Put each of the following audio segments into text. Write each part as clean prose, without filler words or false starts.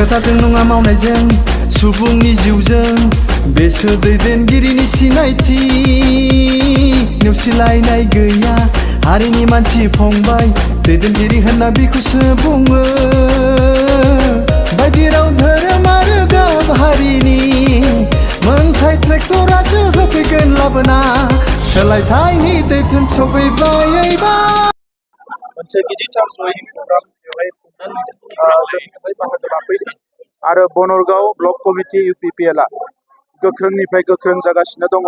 खोथाजों नङा मावनायजों सुबुंनि जिउजों बेसोर दैदेनगिरिनि सिनायथि नेवसिलायनाय गैया हारिनि मानसि फंबाय दैदेनगिरि होनना बेखौसो बुङो बायदि राव धोरोम आरो गाब हारिनि मोनथाय ट्रेक्टरासो होफैगोन लाबोना सोलायथायनि दैथोन सफैबायबा मोनसे गिदिरथार जयिं प्रग्राम बेवहाय जोंनिफ्राय बाहागो लाफैदों आरो बनरगाव ब्लक कमिटि UPPL गोख्रोंनिफ्राय गोख्रों जागासिनो दङ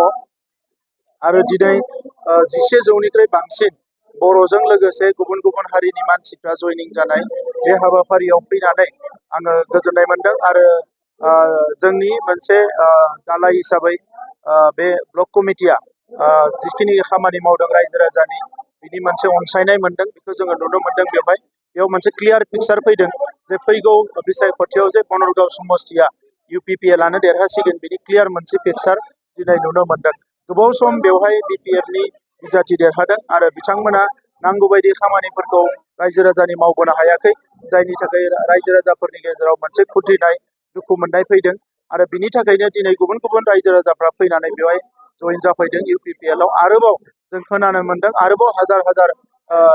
आरो दिनै 11 जौनिख्रुइ बांसिन बर'जों लोगोसे गुबुन गुबुन हारिनि मानसिफ्रा जयनिं जानाय बे हाबाफारियाव फैनानै आङो गोजोननाय मोनदों आरो जोंनि मोनसे दालाय हिसाबै बे ब्लक कमिटिया जिखिनि खामानि मावदों रायजो राजानि बिनि मोनसे अनसायनाय मोनदों बेखौ जोङो नुनो मोनदों बेयाव मोनसे क्लियार पिक्चार फैदों जे फैगौ बिसायख'थियाव जे बनरगाव समस्तिया UPPL आनो देरहासिगोन बिनि क्लियार मोनसे पिक्चार दिनै नुनो मोनदों गोबाव सम बेवहाय BPF नि बिजाथि देरहादों आरो बिथांमोना नांगौ बायदि खामानिफोरखौ रायजो राजानि मावबोनो हायाखै जायनि थाखाय रायजो राजाफोरनि गेजेराव मोनसे खुद्रिनाय दुखु मोननाय फैदों आरो बिनि थाखायनो दिनै गुबुन गुबुन रायजो राजाफ्रा फैनानै बेवहाय जयेन जाफैदों UPPL आव आरोबाव जों खोनानो मोनदों आरोबाव हाजार हाजार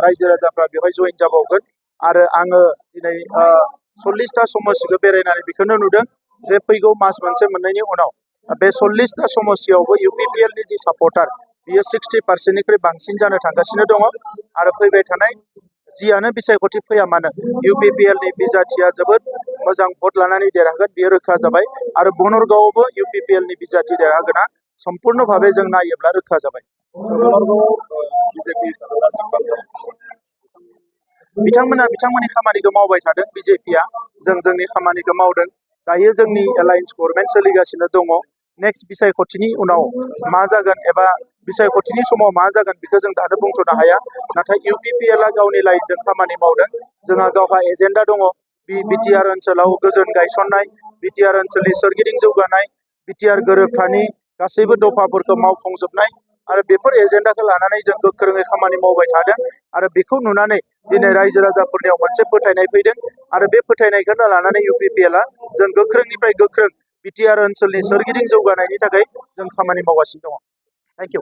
रायजो राजाफ्रा बेवहाय जयेन जाबावगोन आरो आङो दिनै 40टा समस्तिखौ बेरायनानै बेखौनो नुदों जे फैगौ मास मोनसे मोननैनि उनाव बे 40टा समस्तियावबो UPPL नि जि सापर्टार बियो 60% बांसिन जानो थांगासिनो दङ आरो फैबाय थानाय जियानो बिसायख'थि फैया मानो UPPL नि बिजाथिया जोबोद मोजां भट लानानै देरहागोन बियो रोखा जाबाय आरो बनरगावआवबो UPPL नि बिजाथि देरहागोना सम्पूर्ण भाबे जों नायोब्ला रोखा जाबाय बिथांमोननि खामानिखौ मावबाय थादों BJPआ जोंनि खामानिखौ मावदों दायो जोंनि एलायन्स गभर्नमेन्ट सोलिगासिनो दङ नेक्स्ट बिसायख'थिनि उनाव मा जागोन एबा बिसायख'थिनि समाव मा जागोन बेखौ जों दानो बुंथ'नो हाया नाथाय UPPL आ गावनि लाइनजों खामानि मावदों जोंहा गावहा एजेन्डा दङ BTR ओनसोलाव गोजोन गायसननाय BTR ओनसोलनि सोरगिदिं जौगानाय BTR गोरोबथानि गासैबो दफाफोरखौ मावफुंजोबनाय आरो बेफोर एजेन्डाखौ लानानै जों गोख्रोङै खामानि मावबाय थादों आरो बेखौ नुनानै दिनै रायजो राजाफोरनियाव मोनसे फोथायनाय फैदों आरो बे फोथायनायखौनो लानानै UPPL आ जों गोख्रोंनिफ्राय गोख्रों BTR ओनसोलनि सोरगिदिं जौगानायनि थाखाय जों खामानि मावगासिनो दङ थेंक इउ